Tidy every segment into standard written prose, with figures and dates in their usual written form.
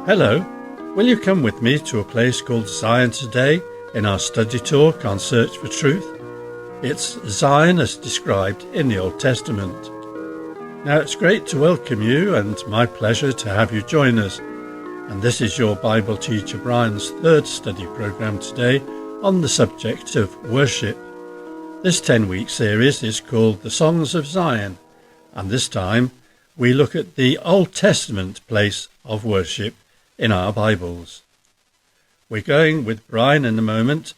Hello, will you come with me to a place called Zion today in our study talk on Search for Truth? It's Zion as described in the Old Testament. Now it's great to welcome you and my pleasure to have you join us. And this is your Bible teacher Brian's third study program today on the subject of worship. This 10-week series is called the Songs of Zion, and this time we look at the Old Testament place of worship in our Bibles. We're going with Brian in a moment,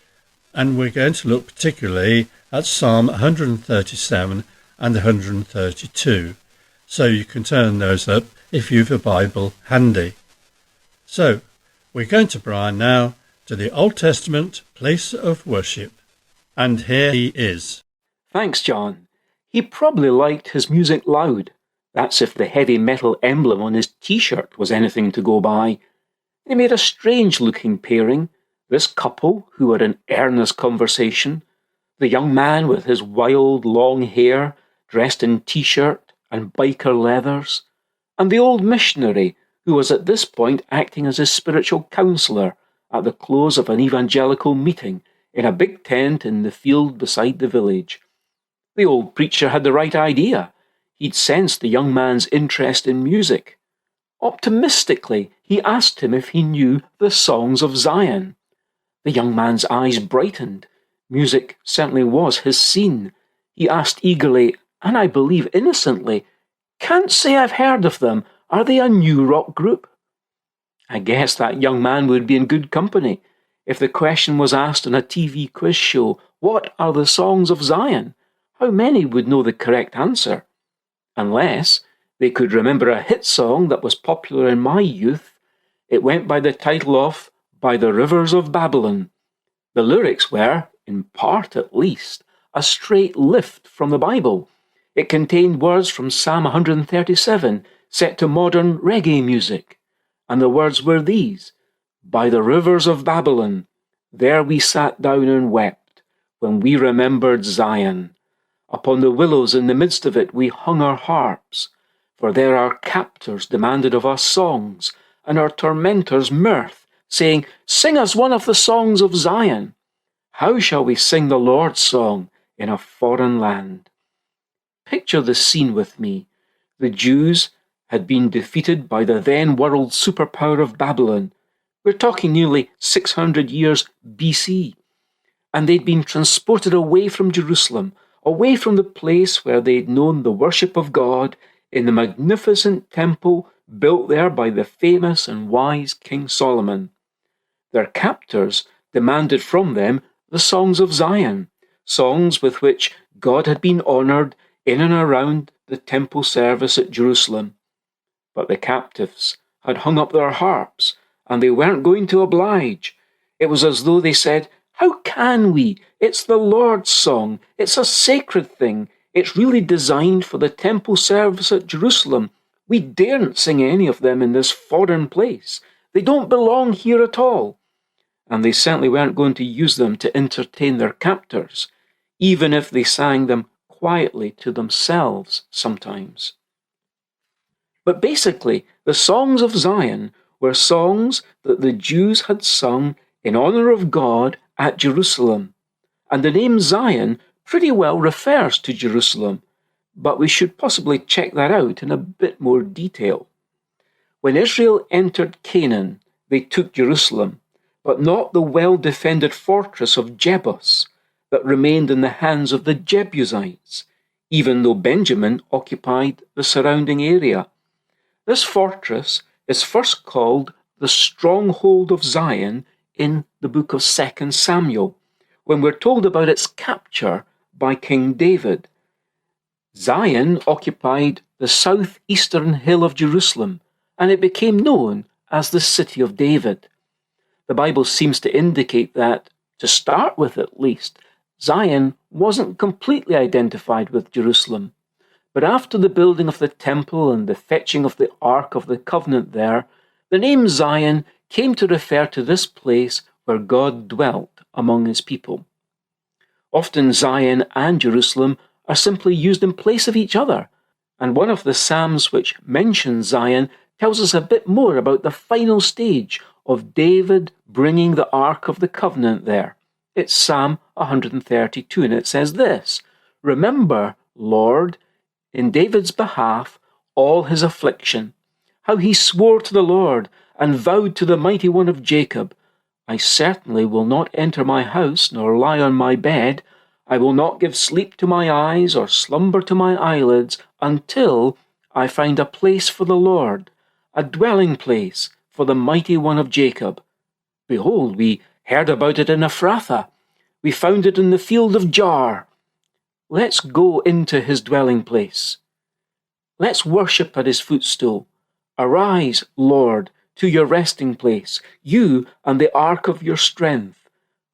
and we're going to look particularly at Psalm 137 and 132, so you can turn those up if you've a Bible handy. So, we're going to Brian now to the Old Testament place of worship, and here he is. Thanks, John. He probably liked his music loud. That's if the heavy metal emblem on his t-shirt was anything to go by. They made a strange-looking pairing, this couple who were in earnest conversation, the young man with his wild long hair, dressed in t-shirt and biker leathers, and the old missionary who was at this point acting as his spiritual counsellor at the close of an evangelical meeting in a big tent in the field beside the village. The old preacher had the right idea. He'd sensed the young man's interest in music. Optimistically, he asked him if he knew the Songs of Zion. The young man's eyes brightened. Music certainly was his scene. He asked eagerly, and I believe innocently, "Can't say I've heard of them. Are they a new rock group?" I guess that young man would be in good company. If the question was asked on a TV quiz show, "What are the Songs of Zion?" how many would know the correct answer? Unless they could remember a hit song that was popular in my youth. It went by the title of "By the Rivers of Babylon." The lyrics were, in part at least, a straight lift from the Bible. It contained words from Psalm 137 set to modern reggae music. And the words were these: "By the rivers of Babylon, there we sat down and wept, when we remembered Zion. Upon the willows in the midst of it we hung our harps, for there our captors demanded of us songs, and our tormentors mirth, saying, 'Sing us one of the songs of Zion.' How shall we sing the Lord's song in a foreign land?" Picture the scene with me. The Jews had been defeated by the then world superpower of Babylon. We're talking nearly 600 years BC. And they'd been transported away from Jerusalem, away from the place where they'd known the worship of God in the magnificent temple built there by the famous and wise King Solomon. Their captors demanded from them the Songs of Zion, songs with which God had been honoured in and around the temple service at Jerusalem. But the captives had hung up their harps, and they weren't going to oblige. It was as though they said, "How can we? It's the Lord's song. It's a sacred thing. It's really designed for the temple service at Jerusalem. We daren't sing any of them in this foreign place. They don't belong here at all." And they certainly weren't going to use them to entertain their captors, even if they sang them quietly to themselves sometimes. But basically, the Songs of Zion were songs that the Jews had sung in honour of God at Jerusalem. And the name Zion pretty well refers to Jerusalem, but we should possibly check that out in a bit more detail. When Israel entered Canaan, they took Jerusalem, but not the well-defended fortress of Jebus that remained in the hands of the Jebusites, even though Benjamin occupied the surrounding area. This fortress is first called the Stronghold of Zion in the book of 2 Samuel, when we're told about its capture by King David. Zion occupied the southeastern hill of Jerusalem, and it became known as the City of David. The Bible seems to indicate that, to start with at least, Zion wasn't completely identified with Jerusalem. But after the building of the temple and the fetching of the Ark of the Covenant there, the name Zion came to refer to this place where God dwelt among his people. Often Zion and Jerusalem are simply used in place of each other, and one of the Psalms which mentions Zion tells us a bit more about the final stage of David bringing the Ark of the Covenant there. It's Psalm 132, and it says this: "Remember, Lord, in David's behalf, all his affliction, how he swore to the Lord and vowed to the Mighty One of Jacob, I certainly will not enter my house nor lie on my bed. I will not give sleep to my eyes or slumber to my eyelids until I find a place for the Lord, a dwelling place for the Mighty One of Jacob. Behold, we heard about it in Ephrathah. We found it in the field of Jar. Let's go into his dwelling place. Let's worship at his footstool. Arise, Lord, to your resting place, you and the ark of your strength.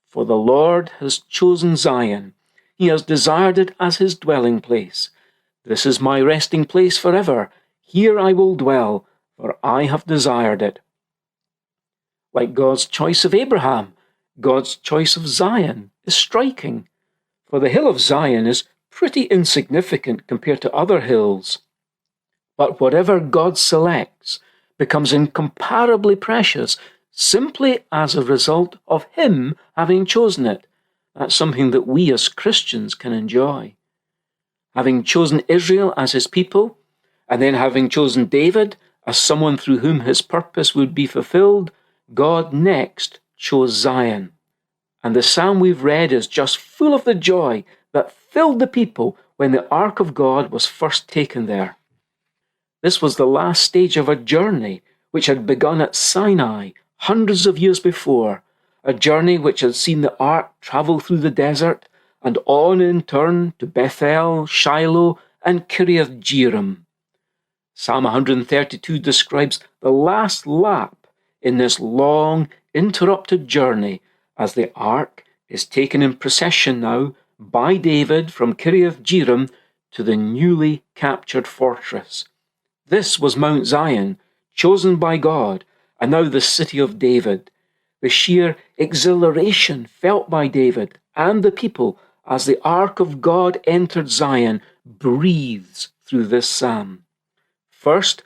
For the Lord has chosen Zion. He has desired it as his dwelling place. This is my resting place forever. Here I will dwell, for I have desired it." Like God's choice of Abraham, God's choice of Zion is striking. For the hill of Zion is pretty insignificant compared to other hills. But whatever God selects becomes incomparably precious simply as a result of him having chosen it. That's something that we as Christians can enjoy. Having chosen Israel as his people, and then having chosen David as someone through whom his purpose would be fulfilled, God next chose Zion. And the psalm we've read is just full of the joy that filled the people when the ark of God was first taken there. This was the last stage of a journey which had begun at Sinai hundreds of years before, a journey which had seen the ark travel through the desert and on in turn to Bethel, Shiloh, and Kiriath Jearim. Psalm 132 describes the last lap in this long, interrupted journey as the ark is taken in procession now by David from Kiriath Jearim to the newly captured fortress. This was Mount Zion, chosen by God, and now the city of David. The sheer exhilaration felt by David and the people as the ark of God entered Zion breathes through this psalm. First,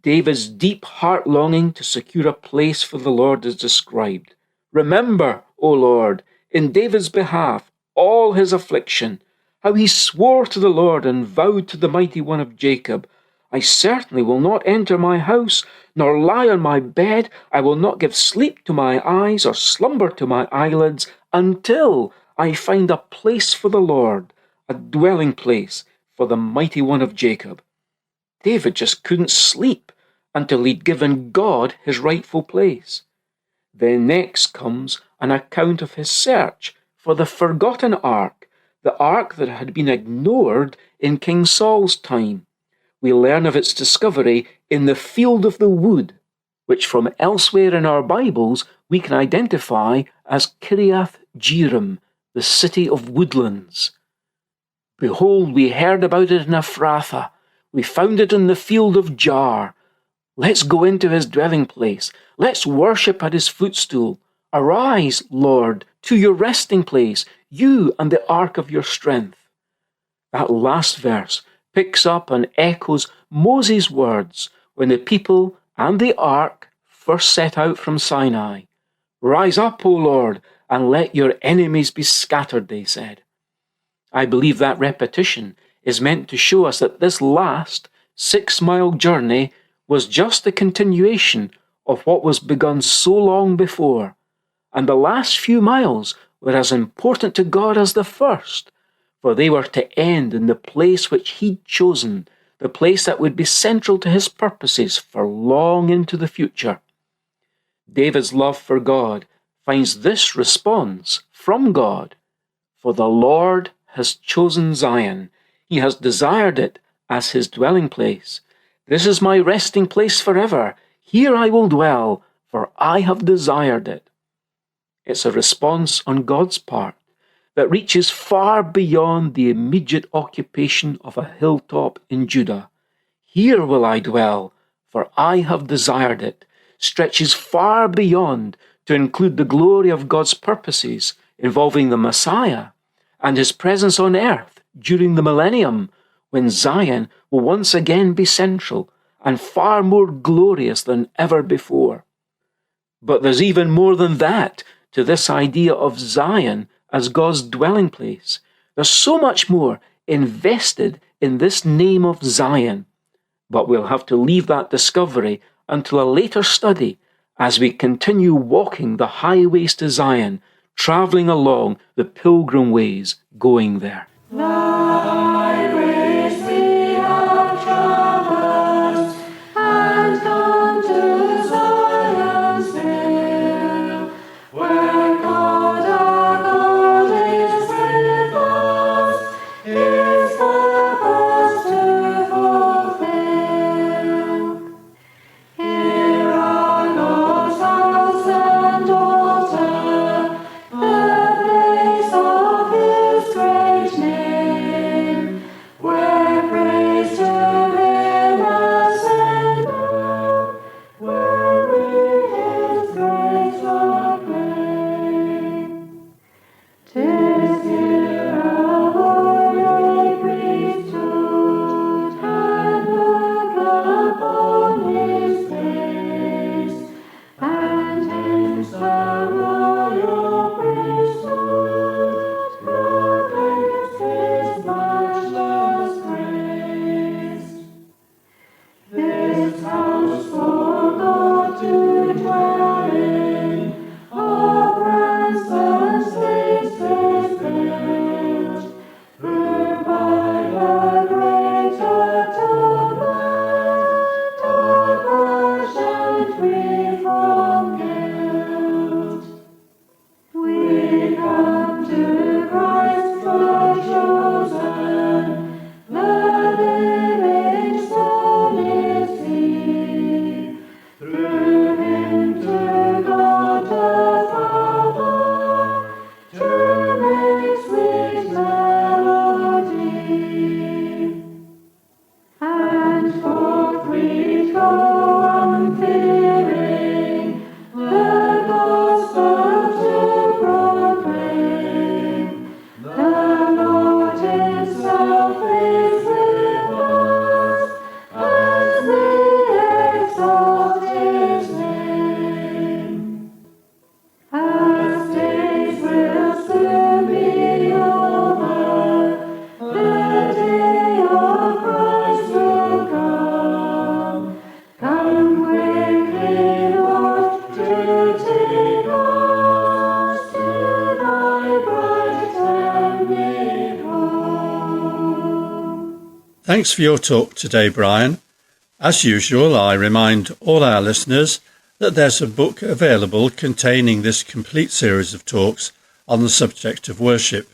David's deep heart longing to secure a place for the Lord is described. Remember, O Lord, in David's behalf, all his affliction, how he swore to the Lord and vowed to the Mighty One of Jacob, I certainly will not enter my house, nor lie on my bed. I will not give sleep to my eyes or slumber to my eyelids until I find a place for the Lord, a dwelling place for the Mighty One of Jacob. David just couldn't sleep until he'd given God his rightful place. Then next comes an account of his search for the forgotten ark, the ark that had been ignored in King Saul's time. We learn of its discovery in the field of the wood, which from elsewhere in our Bibles we can identify as Kiriath Jearim, the city of woodlands. Behold, we heard about it in Ephrathah. We found it in the field of Jar. Let's go into his dwelling place. Let's worship at his footstool. Arise, Lord, to your resting place, you and the ark of your strength. That last verse picks up and echoes Moses' words when the people and the ark first set out from Sinai. Rise up, O Lord, and let your enemies be scattered, they said. I believe that repetition is meant to show us that this last 6-mile journey was just a continuation of what was begun so long before, and the last few miles were as important to God as the first, for they were to end in the place which he'd chosen, the place that would be central to his purposes for long into the future. David's love for God finds this response from God: "For the Lord has chosen Zion. He has desired it as his dwelling place. This is my resting place forever. Here I will dwell, for I have desired it." It's a response on God's part that reaches far beyond the immediate occupation of a hilltop in Judah. Here will I dwell, for I have desired it, stretches far beyond to include the glory of God's purposes involving the Messiah and his presence on earth during the millennium, when Zion will once again be central and far more glorious than ever before. But there's even more than that to this idea of Zion as God's dwelling place. There's so much more invested in this name of Zion, but we'll have to leave that discovery until a later study as we continue walking the highways to Zion, travelling along the pilgrim ways going there. Thanks for your talk today, Brian. As usual, I remind all our listeners that there's a book available containing this complete series of talks on the subject of worship.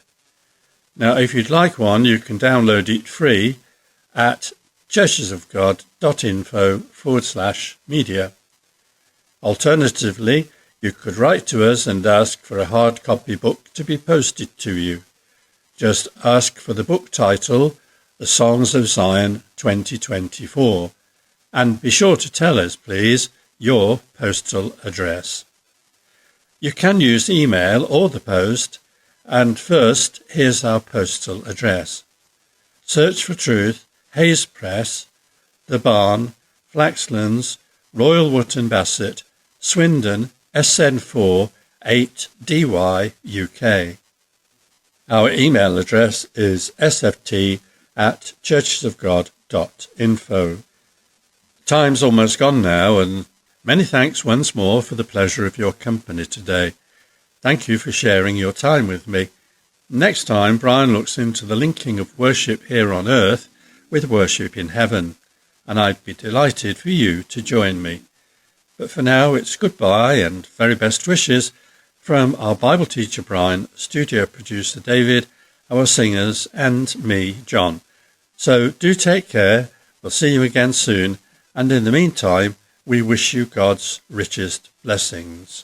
Now, if you'd like one, you can download it free at churchesofgod.info/media. Alternatively, you could write to us and ask for a hard copy book to be posted to you. Just ask for the book title, The Songs of Zion 2024, and be sure to tell us, please, your postal address. You can use email or the post, and first, here's our postal address. Search for Truth, Hayes Press, The Barn, Flaxlands, Royal Wootton Bassett, Swindon, SN4 8DY, UK. Our email address is sft@churchesofgod.info. Time's almost gone now, and many thanks once more for the pleasure of your company today. Thank you for sharing your time with me. Next time, Brian looks into the linking of worship here on earth with worship in heaven, and I'd be delighted for you to join me. But for now, it's goodbye and very best wishes from our Bible teacher Brian, studio producer David, our singers, and me, John. So do take care. We'll see you again soon, and in the meantime, we wish you God's richest blessings.